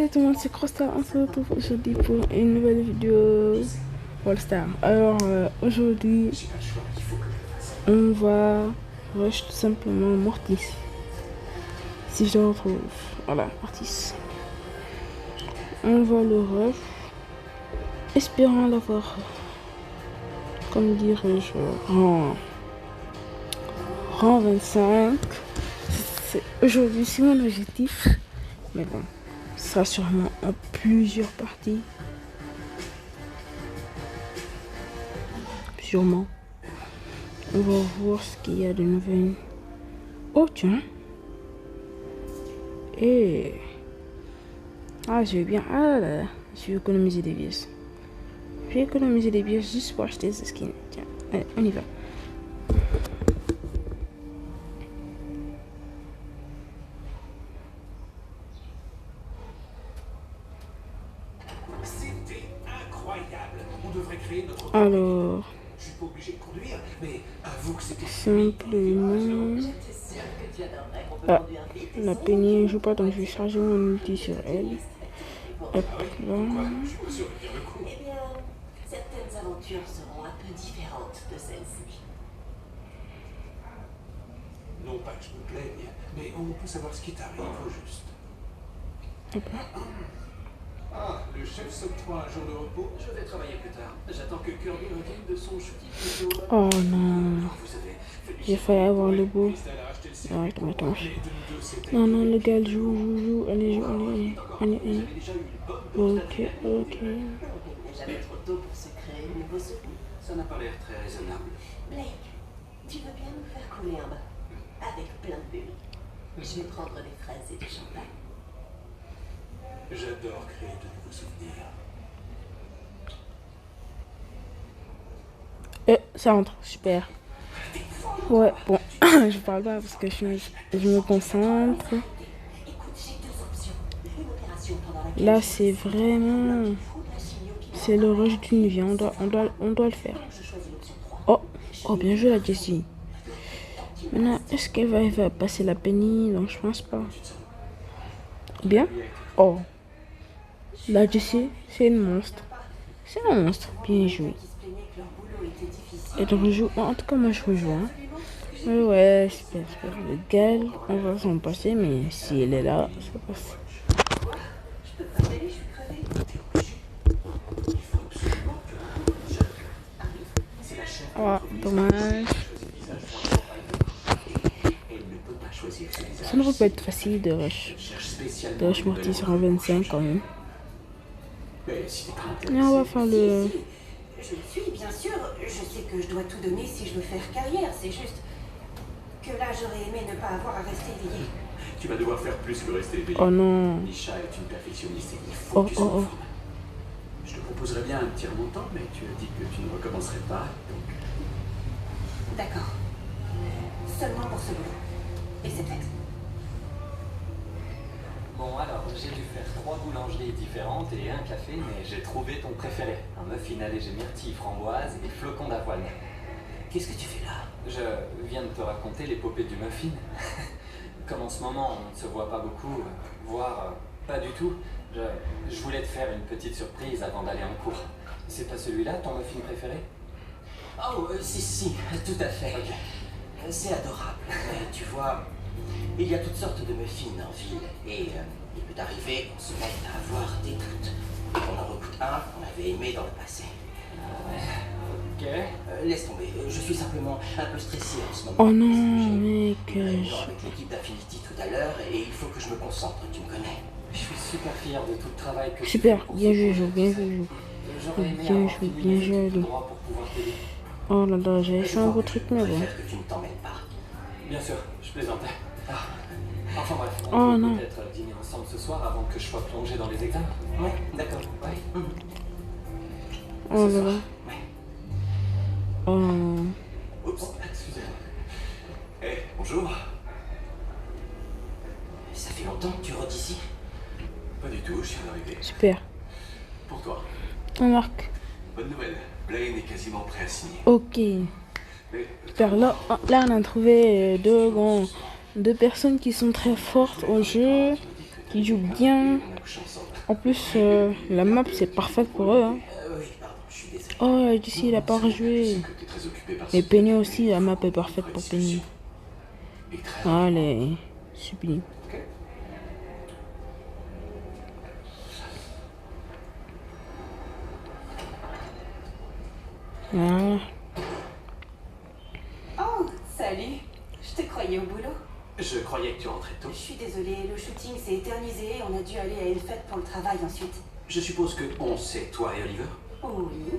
Salut tout le monde, c'est Crostar. On se retrouve aujourd'hui pour une nouvelle vidéo All-Star. Alors aujourd'hui, on va rush tout simplement Mortis. Si je le retrouve, voilà, Mortis. On va le rush, espérant l'avoir, comme dirais-je, rang 25. Aujourd'hui, c'est mon objectif. Mais bon, ce sera sûrement en plusieurs parties. Sûrement. On va voir ce qu'il y a de nouveau. Oh tiens. Et... ah, je vais bien. Ah là là. Je vais économiser des pièces. Je vais économiser des pièces juste pour acheter ce skin. Tiens, allez, on y va. Alors, simplement, la Penny ne joue pas, donc je vais charger mon outil sur elle. Hop là. Certaines aventures seront un peu différentes de celles-ci. Non pas que je me plaigne, mais on peut savoir ce qui t'arrive au juste. Hop là. Ah, le chef s'octroie un jour de repos. Je vais travailler plus tard. J'attends que Kirby revienne de son shooting vidéo. Oh non. J'ai failli avoir le beau. Ouais, attends. Non, le gars joue. Allez, allez. Ok. Jamais trop tôt pour se créer de nouveaux souvenirs. Ça n'a pas l'air très raisonnable. Blake, tu veux bien nous faire couler un bain? Avec plein de bulles. Je vais prendre des fraises et du champagne. J'adore créer de nouveaux souvenirs. Ça entre, super. Ouais, bon, je parle pas parce que je me concentre. Là, c'est vraiment... c'est le rush d'une vie, on doit le faire. Oh, bien joué la Jessie. Maintenant, est-ce qu'elle va passer la Penny? Donc, je pense pas. Bien. Oh. La Jessie, c'est une monstre. C'est un monstre. Bien joué. Et donc, je joue... en tout cas, moi, je rejoue. Hein. Ouais, super. Le gars, on va s'en passer, mais si elle est là, ça passe. Oh, dommage. Ça ne va pas être facile de rush. Mortis sur un 25 quand même. Et on va faire le... Je le suis, bien sûr. Je sais que je dois tout donner si je veux faire carrière. C'est juste que là, j'aurais aimé ne pas avoir à rester éveillé. Tu vas devoir faire plus que rester éveillé. Oh non. Nisha est une perfectionniste et il faut que tu sois en forme. Je te proposerais bien un petit remontant, mais tu as dit que tu ne recommencerais pas, donc... D'accord. Seulement pour ce boulot. Et c'est fait. Bon alors, j'ai dû faire 3 boulangeries différentes et un café, mais j'ai trouvé ton préféré. Un muffin allégé myrtille, framboise et flocons d'avoine. Qu'est-ce que tu fais là? Je viens de te raconter l'épopée du muffin. Comme en ce moment, on ne se voit pas beaucoup, voire pas du tout, je voulais te faire une petite surprise avant d'aller en cours. C'est pas celui-là, ton muffin préféré? Oh, si, tout à fait. Ok. C'est adorable. Tu vois, il y a toutes sortes de muffins en ville. Et il peut arriver qu'on se mette à avoir des doutes. On en recoute un qu'on avait aimé dans le passé. Ok. Laisse tomber, je suis simplement un peu stressé en ce moment. Oh non, mec. Avec l'équipe d'Affinity tout à l'heure et il faut que je me concentre, tu me connais. Je suis super fier de tout le travail que Super, tu fais. bien joué. J'aurais aimé avoir Bien joué. droit pour pouvoir t'aider. Oh là là, j'avais fait un beau truc, mais bon. Que tu ne t'en mêles pas. Bien sûr, je plaisantais. Enfin bref, Oh on non. peut peut-être dîner ensemble ce soir avant que je sois plongé dans les examens. Ouais, d'accord. Ouais. Oh là là. Ouais. Oh. Oups, excusez-moi. Eh, bonjour. Ça fait longtemps que tu rôdes ici? Pas du tout, je viens d'arriver. Super. Pour toi. On marque. Bonne nouvelle, Blaine est quasiment prêt à signer. Ok. Mais, Super. Là, on a trouvé deux personnes qui sont très fortes au jeu, qui jouent bien. En plus, la map, c'est parfaite pour eux. Hein. Oui, pardon, je suis désolé. Oh, d'ici, il a pas rejoué. Que t'es très occupé par Et ce Penny truc, aussi, la map est parfaite pour Penny. et très Ah, elle est sublime. Ok. Voilà. Oh, salut. Je te croyais au boulot. Je croyais que tu rentrais tôt. Je suis désolée, le shooting s'est éternisé. On a dû aller à une fête pour le travail ensuite. Je suppose que on sait, toi et Oliver. Oui.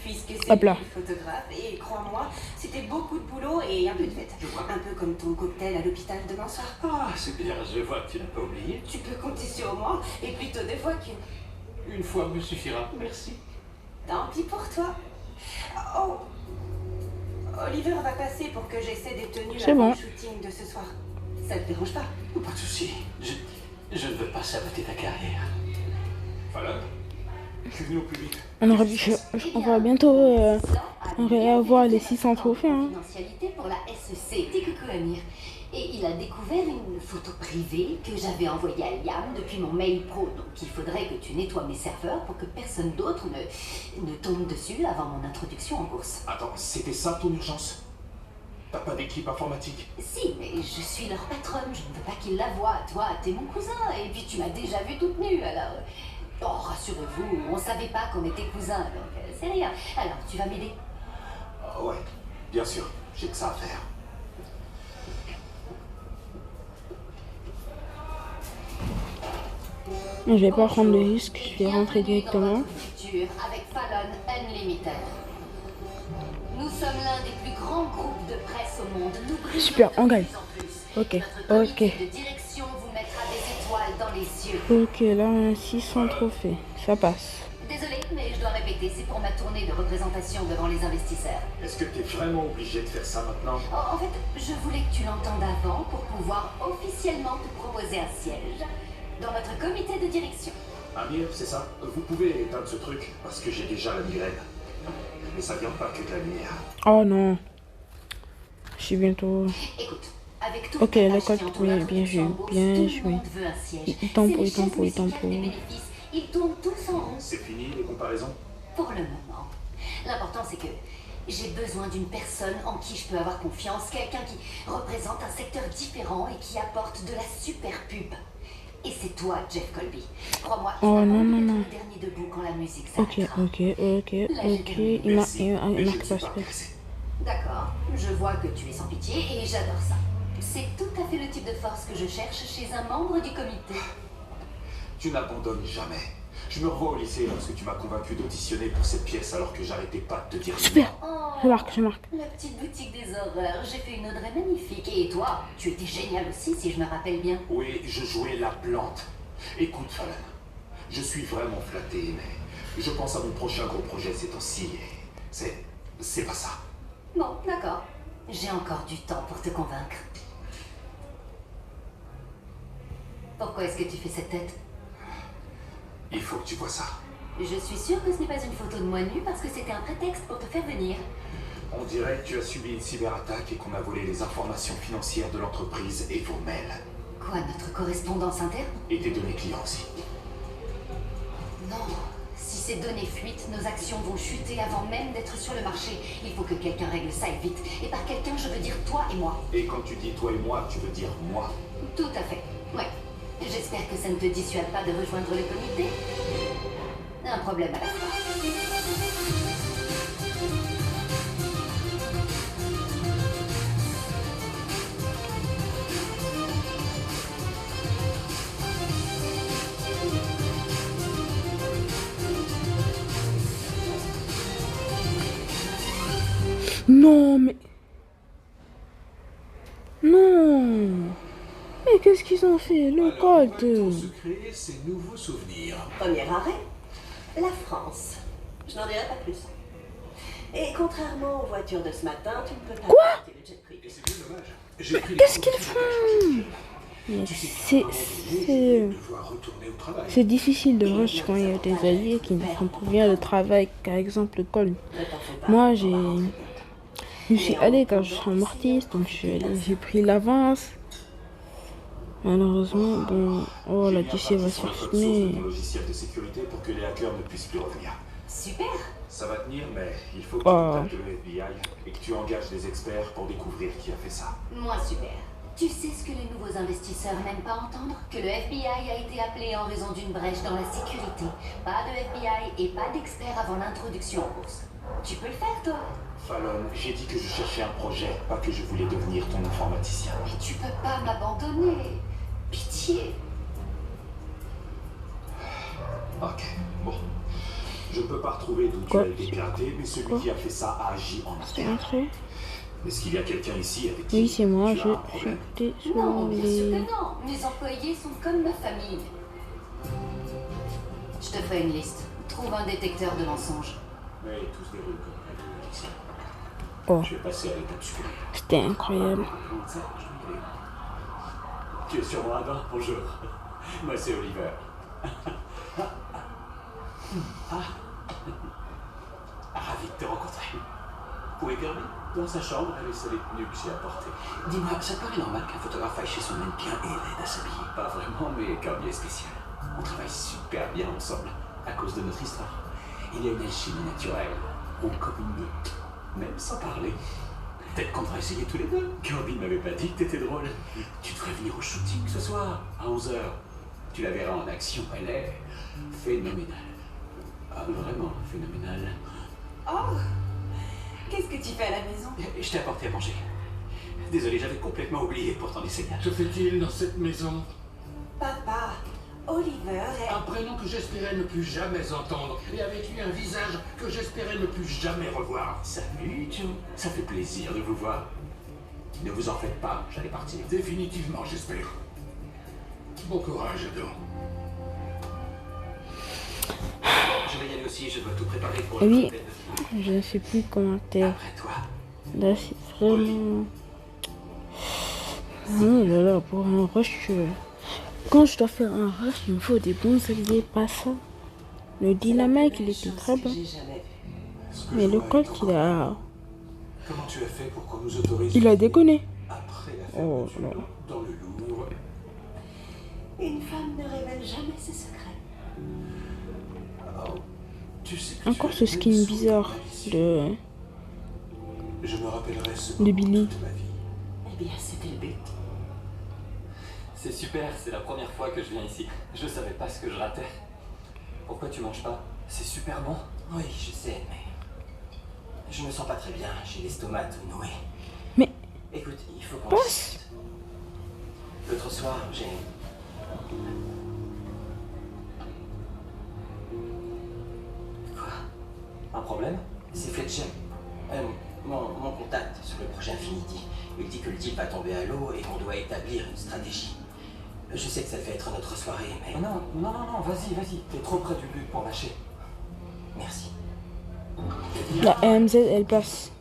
Puisque c'est Hop lui là. le photographe. Et crois-moi, c'était beaucoup de boulot et un peu de fête. Je vois. Un peu comme ton cocktail à l'hôpital demain soir. Ah, c'est bien, je vois que tu n'as pas oublié. Tu peux compter sur moi, et plutôt deux fois qu'une. Une fois me suffira. Merci. Tant pis pour toi. Oh. Oliver va passer pour que j'essaie des tenues C'est avant bon. le shooting de ce soir. Ça te dérange pas? Pas de souci. Je ne veux pas saboter ta carrière. Voilà. Je suis venu au plus vite. On va bientôt avoir les 600 trophées. Hein. Confidentialité pour la SEC. T'es coucou Amir. Et il a découvert une photo privée que j'avais envoyée à Liam depuis mon mail pro. Donc il faudrait que tu nettoies mes serveurs pour que personne d'autre ne tombe dessus avant mon introduction en bourse. Attends, c'était ça ton urgence? T'as pas d'équipe informatique? Si, mais je suis leur patronne. Je ne veux pas qu'ils la voient. Toi, t'es mon cousin. Et puis tu m'as déjà vu toute nue. Alors, oh, rassurez-vous, on savait pas qu'on était cousins. Donc c'est rien. Alors, tu vas m'aider? Ouais, bien sûr, j'ai que ça à faire. Je vais pas prendre le risque, je vais rentrer directement. Avec Fallon Unlimited. Nous sommes l'un des plus grands groupes de presse au monde. Nous brillons Super, on de gagne. plus en plus. Ok, Notre ok. comité de direction vous mettra des étoiles dans les yeux. Ok, là on a 600 trophées. Ça passe. Désolée, mais je dois répéter, c'est pour ma tournée de représentation devant les investisseurs. Est-ce que t'es vraiment obligé de faire ça maintenant? En fait, je voulais que tu l'entendes avant pour pouvoir officiellement te proposer un siège dans notre comité de direction. Amir, c'est ça? Vous pouvez éteindre ce truc, parce que j'ai déjà la migraine. Mais ça vient pas que de la lumière. Oh non. Je suis bientôt... Écoute, avec tout Ok, le la tâche cote, qui entoure oui, l'introduction bien joué, en bourse, bien tout le joué. monde veut un siège. Il tempo, C'est les il tempo, chaises il tempo. musicales des bénéfices. Ils tournent tous en rond. C'est fini les comparaisons? Pour le moment. L'important, c'est que j'ai besoin d'une personne en qui je peux avoir confiance, quelqu'un qui représente un secteur différent et qui apporte de la super pub. Et c'est toi, Jeff Colby. Crois-moi, tu Oh vas non, pas non, être non. le dernier debout quand la musique Ok, s'arrêtera. ok. Il Merci, mais je marque ne pas suis pas space. intéressé. D'accord, je vois que tu es sans pitié et j'adore ça. C'est tout à fait le type de force que je cherche chez un membre du comité. Tu n'abandonnes jamais. Je me revois au lycée lorsque tu m'as convaincu d'auditionner pour cette pièce alors que j'arrêtais pas de te dire Super. Oh, Je marque. la petite boutique des horreurs, j'ai fait une Audrey magnifique. Et toi, tu étais génial aussi, si je me rappelle bien. Oui, je jouais la plante. Écoute, Fallon, je suis vraiment flatté, mais je pense à mon prochain gros projet ces temps-ci et c'est pas ça. Bon, d'accord. J'ai encore du temps pour te convaincre. Pourquoi est-ce que tu fais cette tête? Il faut que tu vois ça. Je suis sûre que ce n'est pas une photo de moi nue parce que c'était un prétexte pour te faire venir. On dirait que tu as subi une cyberattaque et qu'on a volé les informations financières de l'entreprise et vos mails. Quoi, notre correspondance interne? Et tes données clients aussi. Non. Si ces données fuitent, nos actions vont chuter avant même d'être sur le marché. Il faut que quelqu'un règle ça et vite. Et par quelqu'un, je veux dire toi et moi. Et quand tu dis toi et moi, tu veux dire moi. Tout à fait. Ouais. J'espère que ça ne te dissuade pas de rejoindre le comité. Un problème à la fois. Non, mais... Non. Mais qu'est-ce qu'ils ont fait? Le Colt. se créer ces nouveaux souvenirs. Premier arrêt, la France. Je n'en dirai pas plus. Et contrairement aux voitures de ce matin, tu ne peux pas arrêter le jet privé. Et c'est bien dommage. J'ai pris Qu'est-ce les qu'ils photos pour font? Mais retourner au travail. c'est difficile de rush quand il y a des alliés qui ne font plus bien le travail, par exemple le Colt. Ne t'en fais pas. Moi, je suis allé quand je serai mortiste, donc j'ai pris l'avance. Malheureusement, bon... Oh, la J'ai mis un DC va paquet se sur faire le code source de fumer. mon logiciel de sécurité pour que les hackers ne puissent plus revenir. Super. Ça va tenir, mais il faut que tu Oh. contactes le FBI et que tu engages des experts pour découvrir qui a fait ça. Moi, super. Tu sais ce que les nouveaux investisseurs n'aiment pas entendre? Que le FBI a été appelé en raison d'une brèche dans la sécurité. Pas de FBI et pas d'experts avant l'introduction en bourse. Tu peux le faire, toi. Fallon, j'ai dit que je cherchais un projet, pas que je voulais devenir ton informaticien. Mais tu peux pas m'abandonner. Pitié. Ok, bon. Je ne peux pas retrouver d'où tu Quoi? as été piraté, mais celui Quoi? qui a fait ça a agi en C'est interne. entré? Est-ce qu'il y a quelqu'un ici avec qui Oui, c'est moi. tu as un problème? J'étais sur Non, bien sûr les... que non. Mes employés sont comme ma famille. Je te ferai une liste. Trouve un détecteur de mensonges. Mais tout se déroule comme prévu, Alexia. Oh, Je vais passer à l'étape supérieure. c'était incroyable. Ça, je vais y aller. Tu es sur mon radar? Bonjour. Moi, c'est Oliver. Ravi de te rencontrer. Où est Kirby? Dans sa chambre, avec sa les tenues que j'ai apportées. Dis-moi, ça te paraît normal qu'un photographe aille chez son mannequin et l'aide à s'habiller? Pas vraiment, mais Kirby est spécial. On travaille super bien ensemble, à cause de notre histoire. Il y a une alchimie naturelle. On communique, même sans parler. Peut-être qu'on devrait essayer tous les deux. Kirby ne m'avait pas dit que t'étais drôle. Tu devrais venir au shooting ce soir, à 11h. Tu la verras en action, elle est phénoménale. Ah, vraiment phénoménale. Oh, qu'est-ce que tu fais à la maison? Je t'ai apporté à manger. Désolé, j'avais complètement oublié pour t'en essayer. Que fait-il dans cette maison? Papa, Oliver est... Un prénom que j'espérais ne plus jamais entendre, et avec lui un visage que j'espérais ne plus jamais revoir. Salut, Joe. Ça fait plaisir de vous voir. Ne vous en faites pas, j'allais partir. Définitivement, j'espère. Bon courage, Ado. Je vais y aller aussi, je dois tout préparer pour Et le oui, cocktail de- je ne sais plus comment faire. Après toi. Là, c'est vraiment... Oh là là, pour un rush... Quand je dois faire un rush, il me faut des bons alliés, pas ça. Le dynamite, il était très bon. J'ai jamais vu. Mais le Colt, il a... Comment tu as fait pour qu'on nous autorise Il a déconné. après la Oh fermeture là. dans le Louvre? Une femme ne révèle jamais ses secrets. Oh, tu sais que Encore tu ce as skin une source bizarre malice. de Je me rappellerai ce de moment Billy. toute ma vie. Eh bien, c'était le but. C'est super, c'est la première fois que je viens ici. Je savais pas ce que je ratais. Pourquoi tu manges pas? C'est super bon. Oui, je sais, mais... Je me sens pas très bien, j'ai l'estomac tout noué. Mais Écoute, il faut qu'on passe. discute. L'autre soir, j'ai... Quoi? Un problème? C'est Fletcher. Mon contact sur le projet Infinity. Il dit que le deal va tomber à l'eau et qu'on doit établir une stratégie. Je sais que ça devait être notre soirée, mais... Non, non, non, non, vas-y. T'es trop près du but pour lâcher. Merci. La AMZ, elle passe.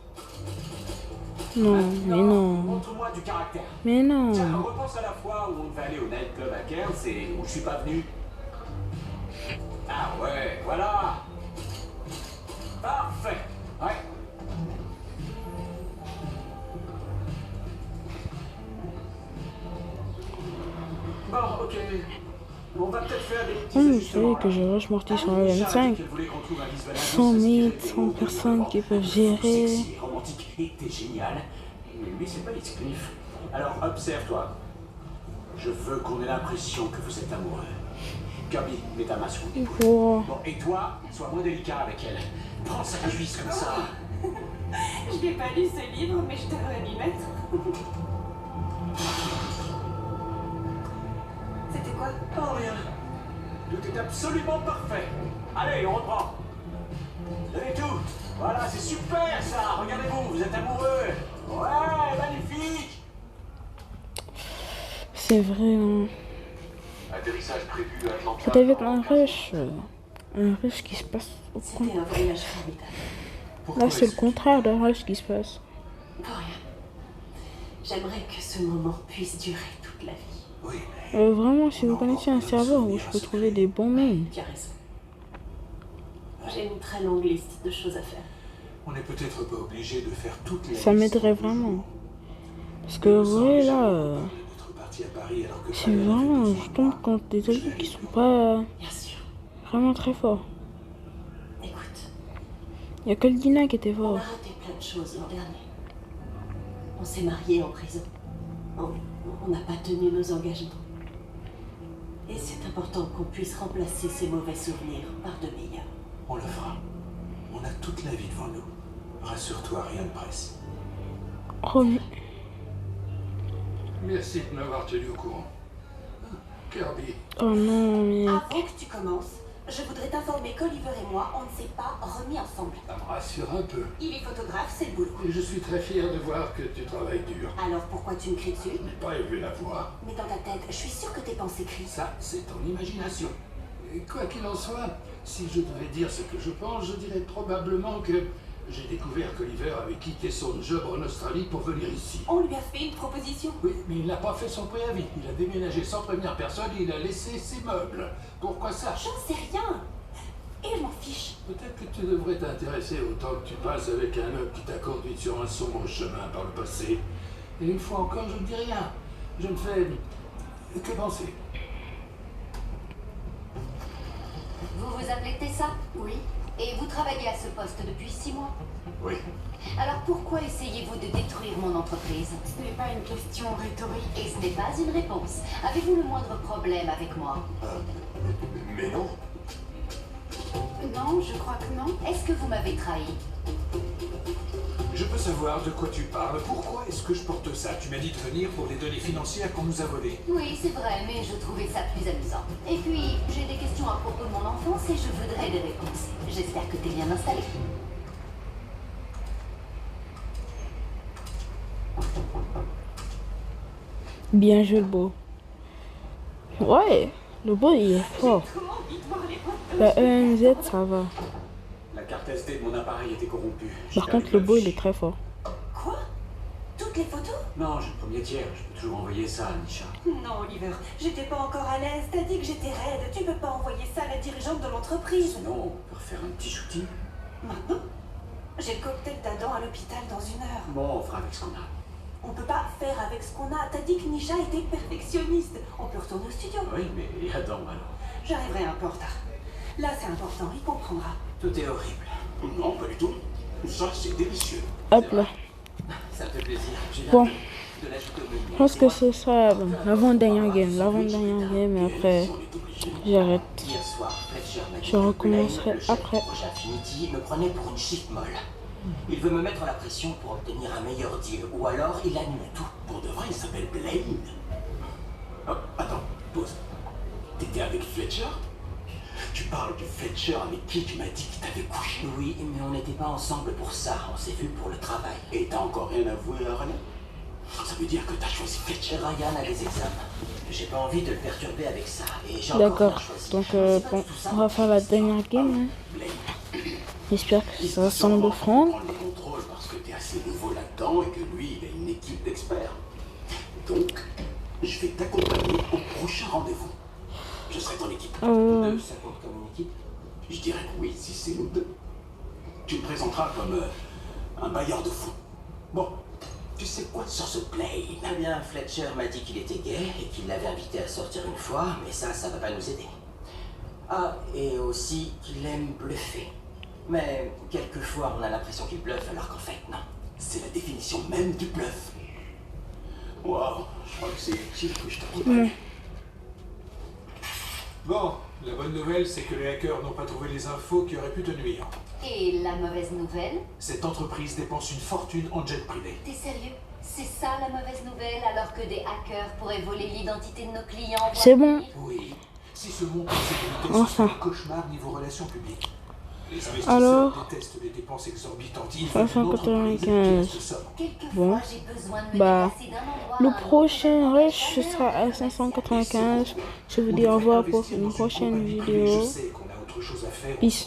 Non, mais non. Montre-moi du caractère. Mais non. Tiens, repense à la fois où on devait aller au nightclub à Cairns et où je suis pas venu. Ah ouais, voilà. Parfait. Ouais. Bon, ok. On va peut-être faire des petits Vous ajustements, savez que là. je rush mortis sur Ah, la Richard a 25. dit qu'elle voulait qu'on trouve un visuel 100 000, inspiré 100 des personnes mots qui peuvent sexy, gérer. romantique et t'es génial. Mais lui, c'est pas Heathcliff. Alors, observe-toi. Je veux qu'on ait l'impression que vous êtes amoureux. Kirby, mets ta main sur mon épaule. Oh. Bon, et toi, sois moins délicat avec elle. Prends sa cuisse comme ça. Je n'ai pas lu ce livre, mais je devrais m'y mettre. C'était quoi? Oh, rien. Tout est absolument parfait. Allez, on reprend. Donnez tout. Voilà, c'est super ça. Regardez-vous, vous êtes amoureux. Ouais, magnifique. C'est vrai. Hein. Atterrissage prévu à Atlanta. C'est avec un rush qui se passe au con. C'était un voyage formidable. Là, c'est le contraire d'un rush qui se passe. Pour rien. J'aimerais que ce moment puisse durer toute la vie. Oui, Vraiment, si vous connaissez un serveur où je peux trouver des bons mails. Tu as raison. J'ai une très longue liste de choses à faire. on n'est peut-être pas obligé de faire toutes les. Ça m'aiderait vraiment. Parce que, vous voyez là, parti à Paris alors que C'est Fire avait vraiment, besoin je de tombe moi. contre des Je l'ai alliés qui aidé. sont pas Bien sûr. vraiment très forts. Écoute, Il y a que le Dina qui était on fort. a raté plein de choses l'an dernier. On s'est mariés en prison. On n'a pas tenu nos engagements. Et c'est important qu'on puisse remplacer ces mauvais souvenirs par de meilleurs. On le fera. On a toute la vie devant nous. Rassure-toi, rien ne presse. Promis. Merci de m'avoir tenu au courant. Kirby, Oh non, mais... Avant que tu commences, je voudrais t'informer qu'Oliver et moi, on ne s'est pas remis ensemble. ça me rassure un peu. Il est photographe, c'est le boulot. Et je suis très fier de voir que tu travailles dur. Alors pourquoi tu me cries dessus? Je n'ai pas élevé la voix. Mais dans ta tête, je suis sûre que tes pensées crient. Ça, c'est ton imagination. Et quoi qu'il en soit, si je devais dire ce que je pense, je dirais probablement que j'ai découvert qu'Oliver avait quitté son job en Australie pour venir ici. On lui a fait une proposition. Oui, mais il n'a pas fait son préavis. Il a déménagé sans prévenir personne et il a laissé ses meubles. Pourquoi ça? J'en sais rien. Et je m'en fiche. Peut-être que tu devrais t'intéresser au temps que tu passes avec un homme qui t'a conduit sur un sombre chemin par le passé. Et une fois encore, je ne dis rien. Je ne fais que penser. Vous vous appelez Tessa? Oui. Et vous travaillez à ce poste depuis 6 mois? Oui. Alors pourquoi essayez-vous de détruire mon entreprise? Ce n'est pas une question rhétorique. Et ce n'est pas une réponse. Avez-vous le moindre problème avec moi? Mais non. Non, je crois que non. Est-ce que vous m'avez trahi? Je peux savoir de quoi tu parles. Pourquoi est-ce que je porte ça? Tu m'as dit de venir pour les données financières qu'on nous a volées. Oui, c'est vrai, mais je trouvais ça plus amusant. Et puis, j'ai des questions à propos de mon enfance et je voudrais des réponses. J'espère que t'es bien installé. Bien joué le beau. Ouais, le beau il est fort. La EMZ ça va. La carte SD de mon appareil était corrompue. J'ai Par perdu contre le ma beau il fiche. est très fort. Quoi? Toutes les photos? Non, j'ai le premier tiers. Je peux toujours envoyer ça à Nisha. Non, Oliver, j'étais pas encore à l'aise. T'as dit que j'étais raide. Tu peux pas envoyer ça à la dirigeante de l'entreprise. Sinon, on peut refaire un petit shooting. Maintenant? J'ai le cocktail d'Adam à l'hôpital dans 1 heure. Bon, on fera avec ce qu'on a. On peut pas faire avec ce qu'on a. T'as dit que Nisha était perfectionniste. On peut retourner au studio. Oui, mais Adam, alors. J'arriverai un peu en retard. Là, c'est important, il comprendra. Tout est horrible. Non, pas du tout. Ça, c'est délicieux. Hop là. Ça me fait plaisir. J'ai Bon. hâte de l'ajouter au menu. Je pense que ce sera l'avant-dernière game. L'avant-dernière game et après j'arrête. Hier soir, Fletcher m'a dit Je que recommencerai Blaine, le chef après. du projet Infinity, me prenait pour une chiffre molle. Il veut me mettre la pression pour obtenir un meilleur deal, ou alors il annule tout. Pour de vrai, il s'appelle Blaine. Oh, attends, pause. T'étais avec Fletcher? Tu parles du Fletcher avec qui tu m'as dit qu'il t'avait couché. Oui, mais on n'était pas ensemble pour ça, on s'est vu pour le travail. Et t'as encore rien avoué à René? Ça veut dire que t'as choisi Fletcher. Ryan a des examens. J'ai pas envie de le perturber avec ça, et j'ai encore D'accord. rien choisi. Donc C'est pas bon, du tout ça. on va faire la dernière game. Hein. Blaine. J'espère que ça semble franc. Prendre le contrôle parce que t'es assez nouveau là-dedans et que lui, il a une équipe d'experts. Donc, je vais t'accompagner au prochain rendez-vous. Je serai ton équipe. Nous deux, ça compte comme une équipe. Je dirais que oui, si c'est nous deux. Tu me présenteras comme un bailleur de fonds. Bon, tu sais quoi sur ce Blaine? Eh bien, Fletcher m'a dit qu'il était gay et qu'il l'avait invité à sortir une fois, mais ça va pas nous aider. Ah, et aussi qu'il aime bluffer. Mais quelquefois, on a l'impression qu'il bluffe alors qu'en fait, non. C'est la définition même du bluff. Waouh, je crois que c'est utile que je t'accompagne. Bon, la bonne nouvelle, c'est que les hackers n'ont pas trouvé les infos qui auraient pu te nuire. Et la mauvaise nouvelle? Cette entreprise dépense une fortune en jet privé. T'es sérieux? C'est ça la mauvaise nouvelle, alors que des hackers pourraient voler l'identité de nos clients? C'est bon. Oui, si ce montant de sécurité, Enfin. ce serait un cauchemar niveau relations publiques. Les investisseurs Alors, détestent les dépenses exorbitantes. Ils veulent une 595. entreprise qui reste sobre. Quelquefois, Bon. j'ai besoin de me Bah, déplacer d'un endroit à le un autre. prochain rush ce sera à 595. Je vous dis au revoir pour une prochaine vidéo. Je sais qu'on a autre chose à faire. Peace.